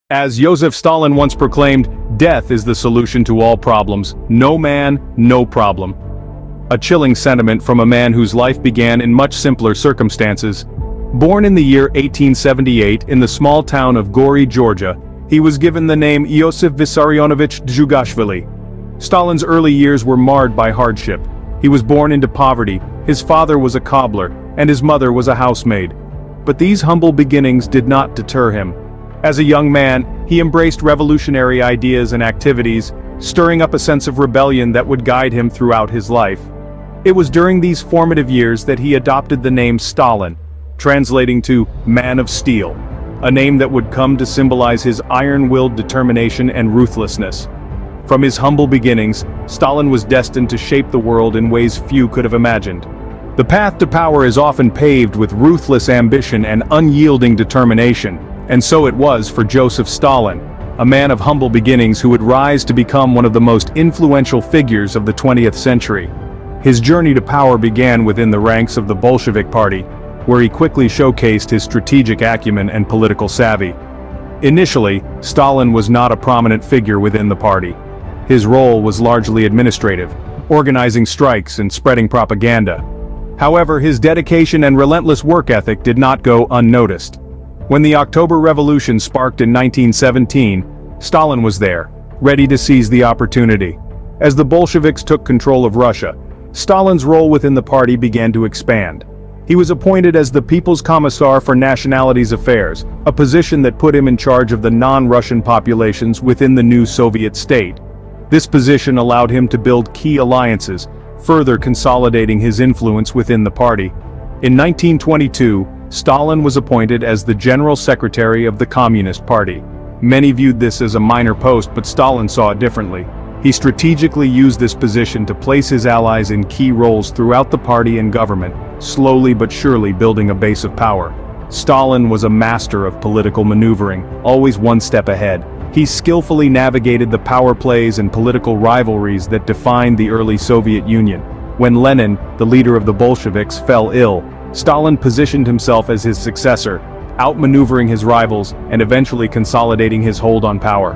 As Joseph Stalin once proclaimed, death is the solution to all problems. No man, no problem. A chilling sentiment from a man whose life began in much simpler circumstances. Born in the year 1878 in the small town of Gori, Georgia, he was given the name Iosif Vissarionovich Djugashvili. Stalin's early years were marred by hardship. He was born into poverty, his father was a cobbler, and his mother was a housemaid. But these humble beginnings did not deter him. As a young man, he embraced revolutionary ideas and activities, stirring up a sense of rebellion that would guide him throughout his life. It was during these formative years that he adopted the name Stalin, translating to "man of steel," a name that would come to symbolize his iron-willed determination and ruthlessness. From his humble beginnings, Stalin was destined to shape the world in ways few could have imagined. The path to power is often paved with ruthless ambition and unyielding determination, and so it was for Joseph Stalin, a man of humble beginnings who would rise to become one of the most influential figures of the 20th century. His journey to power began within the ranks of the Bolshevik Party, where he quickly showcased his strategic acumen and political savvy. Initially, Stalin was not a prominent figure within the party. His role was largely administrative, organizing strikes and spreading propaganda. However, his dedication and relentless work ethic did not go unnoticed. When the October Revolution sparked in 1917, Stalin was there, ready to seize the opportunity. As the Bolsheviks took control of Russia, Stalin's role within the party began to expand. He was appointed as the People's Commissar for Nationalities Affairs, a position that put him in charge of the non-Russian populations within the new Soviet state. This position allowed him to build key alliances, further consolidating his influence within the party. In 1922, Stalin was appointed as the General Secretary of the Communist Party. Many viewed this as a minor post, but Stalin saw it differently. He strategically used this position to place his allies in key roles throughout the party and government, slowly but surely building a base of power. Stalin was a master of political maneuvering, always one step ahead. He skillfully navigated the power plays and political rivalries that defined the early Soviet Union. When Lenin, the leader of the Bolsheviks, fell ill, Stalin positioned himself as his successor, outmaneuvering his rivals and eventually consolidating his hold on power.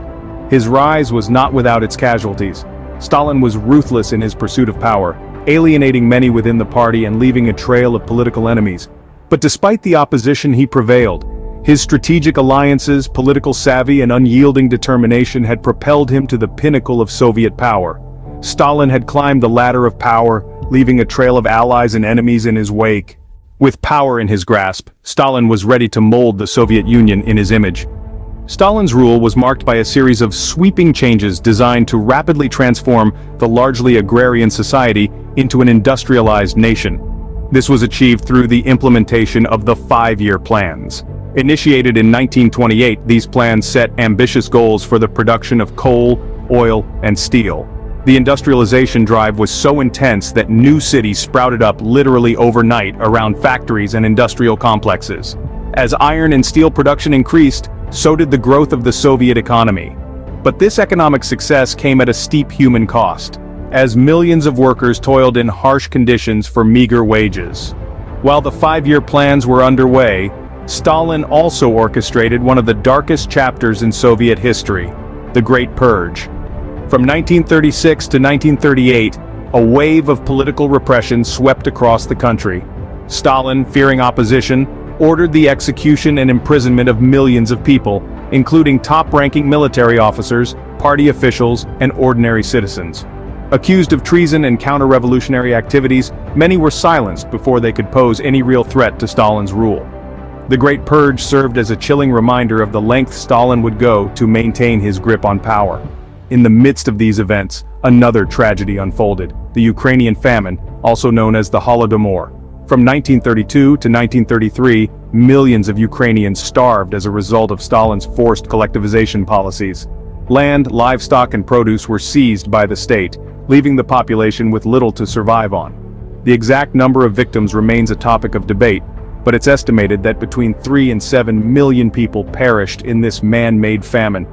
His rise was not without its casualties. Stalin was ruthless in his pursuit of power, alienating many within the party and leaving a trail of political enemies. But despite the opposition, he prevailed. His strategic alliances, political savvy, and unyielding determination had propelled him to the pinnacle of Soviet power. Stalin had climbed the ladder of power, leaving a trail of allies and enemies in his wake. With power in his grasp, Stalin was ready to mold the Soviet Union in his image. Stalin's rule was marked by a series of sweeping changes designed to rapidly transform the largely agrarian society into an industrialized nation. This was achieved through the implementation of the 5-year plans. Initiated in 1928, these plans set ambitious goals for the production of coal, oil, and steel. The industrialization drive was so intense that new cities sprouted up literally overnight around factories and industrial complexes. As iron and steel production increased, so did the growth of the Soviet economy. But this economic success came at a steep human cost, as millions of workers toiled in harsh conditions for meager wages. While the 5-year plans were underway, Stalin also orchestrated one of the darkest chapters in Soviet history, the Great Purge. From 1936 to 1938, a wave of political repression swept across the country. Stalin, fearing opposition, ordered the execution and imprisonment of millions of people, including top-ranking military officers, party officials, and ordinary citizens. Accused of treason and counter-revolutionary activities, many were silenced before they could pose any real threat to Stalin's rule. The Great Purge served as a chilling reminder of the lengths Stalin would go to maintain his grip on power. In the midst of these events, another tragedy unfolded: the Ukrainian famine, also known as the Holodomor. From 1932 to 1933, millions of Ukrainians starved as a result of Stalin's forced collectivization policies. Land, livestock, and produce were seized by the state, leaving the population with little to survive on. The exact number of victims remains a topic of debate, but it's estimated that between 3 and 7 million people perished in this man-made famine.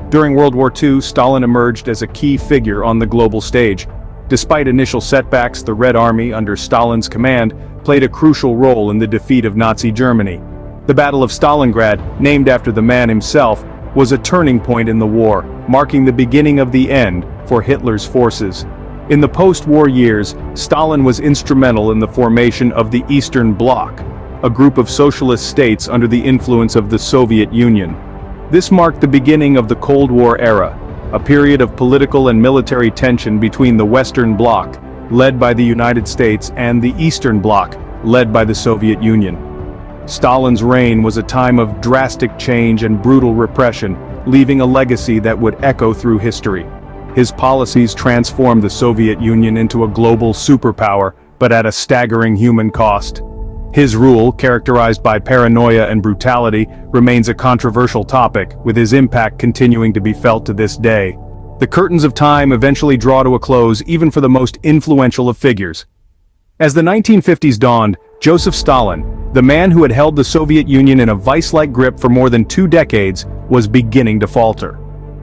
During World War II, Stalin emerged as a key figure on the global stage. Despite initial setbacks, the Red Army, under Stalin's command, played a crucial role in the defeat of Nazi Germany. The Battle of Stalingrad, named after the man himself, was a turning point in the war, marking the beginning of the end for Hitler's forces. In the post-war years, Stalin was instrumental in the formation of the Eastern Bloc, a group of socialist states under the influence of the Soviet Union. This marked the beginning of the Cold War era, a period of political and military tension between the Western Bloc, led by the United States, and the Eastern Bloc, led by the Soviet Union. Stalin's reign was a time of drastic change and brutal repression, leaving a legacy that would echo through history. His policies transformed the Soviet Union into a global superpower, but at a staggering human cost. His rule, characterized by paranoia and brutality, remains a controversial topic, with his impact continuing to be felt to this day. The curtains of time eventually draw to a close even for the most influential of figures. As the 1950s dawned, Joseph Stalin, the man who had held the Soviet Union in a vice-like grip for more than 2 decades, was beginning to falter.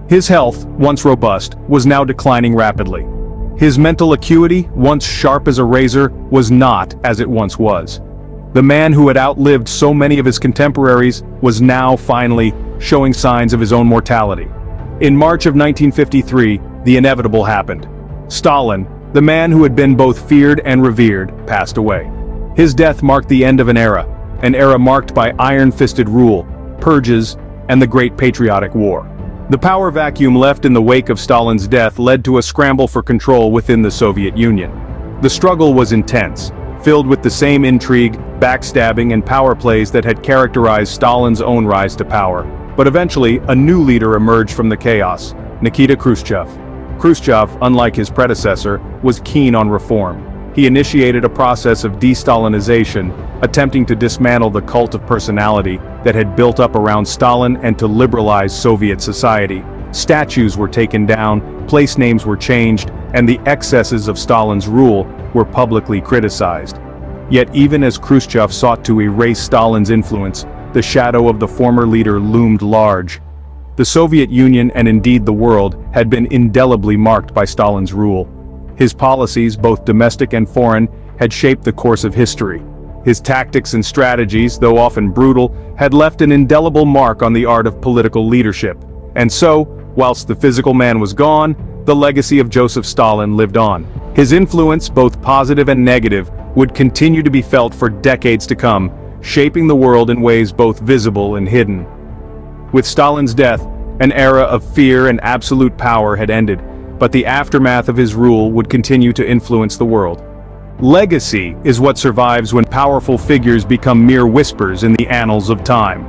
His health, once robust, was now declining rapidly. His mental acuity, once sharp as a razor, was not as it once was. The man who had outlived so many of his contemporaries was now finally showing signs of his own mortality. In March of 1953, the inevitable happened. Stalin, the man who had been both feared and revered, passed away. His death marked the end of an era marked by iron-fisted rule, purges, and the Great Patriotic War. The power vacuum left in the wake of Stalin's death led to a scramble for control within the Soviet Union. The struggle was intense, filled with the same intrigue, backstabbing, and power plays that had characterized Stalin's own rise to power. But eventually, a new leader emerged from the chaos: Nikita Khrushchev. Khrushchev, unlike his predecessor, was keen on reform. He initiated a process of de-Stalinization, attempting to dismantle the cult of personality that had built up around Stalin and to liberalize Soviet society. Statues were taken down, place names were changed, and the excesses of Stalin's rule were publicly criticized. Yet even as Khrushchev sought to erase Stalin's influence, the shadow of the former leader loomed large. The Soviet Union, and indeed the world, had been indelibly marked by Stalin's rule. His policies, both domestic and foreign, had shaped the course of history. His tactics and strategies, though often brutal, had left an indelible mark on the art of political leadership. And so, whilst the physical man was gone, the legacy of Joseph Stalin lived on. His influence, both positive and negative, would continue to be felt for decades to come, shaping the world in ways both visible and hidden. With Stalin's death, an era of fear and absolute power had ended, but the aftermath of his rule would continue to influence the world. Legacy is what survives when powerful figures become mere whispers in the annals of time.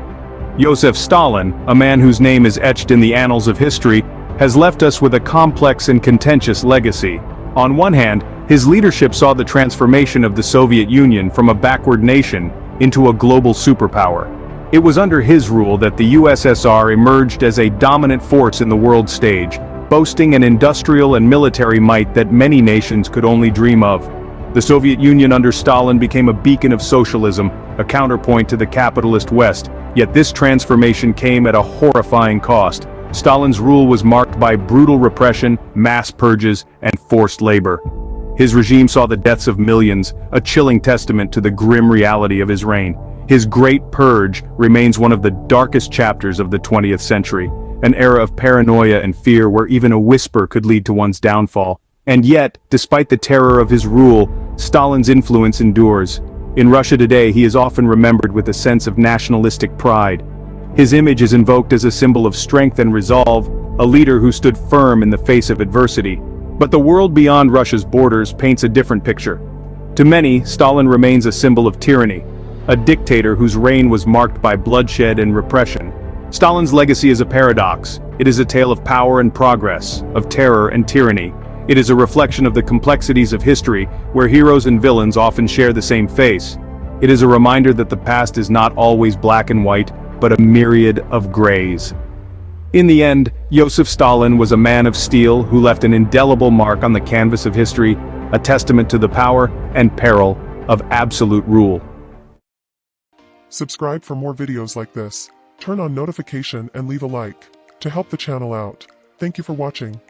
Joseph Stalin, a man whose name is etched in the annals of history, has left us with a complex and contentious legacy. On one hand, his leadership saw the transformation of the Soviet Union from a backward nation into a global superpower. It was under his rule that the USSR emerged as a dominant force in the world stage, boasting an industrial and military might that many nations could only dream of. The Soviet Union under Stalin became a beacon of socialism, a counterpoint to the capitalist West, yet this transformation came at a horrifying cost. Stalin's rule was marked by brutal repression, mass purges, and forced labor. His regime saw the deaths of millions, a chilling testament to the grim reality of his reign. His Great Purge remains one of the darkest chapters of the 20th century, an era of paranoia and fear where even a whisper could lead to one's downfall. And yet, despite the terror of his rule, Stalin's influence endures. In Russia today, he is often remembered with a sense of nationalistic pride. His image is invoked as a symbol of strength and resolve, a leader who stood firm in the face of adversity. But the world beyond Russia's borders paints a different picture. To many, Stalin remains a symbol of tyranny, a dictator whose reign was marked by bloodshed and repression. Stalin's legacy is a paradox. It is a tale of power and progress, of terror and tyranny. It is a reflection of the complexities of history, where heroes and villains often share the same face. It is a reminder that the past is not always black and white, but a myriad of grays. In the end, Joseph Stalin was a man of steel who left an indelible mark on the canvas of history, a testament to the power and peril of absolute rule. Subscribe for more videos like this. Turn on notification and leave a like to help the channel out. Thank you for watching.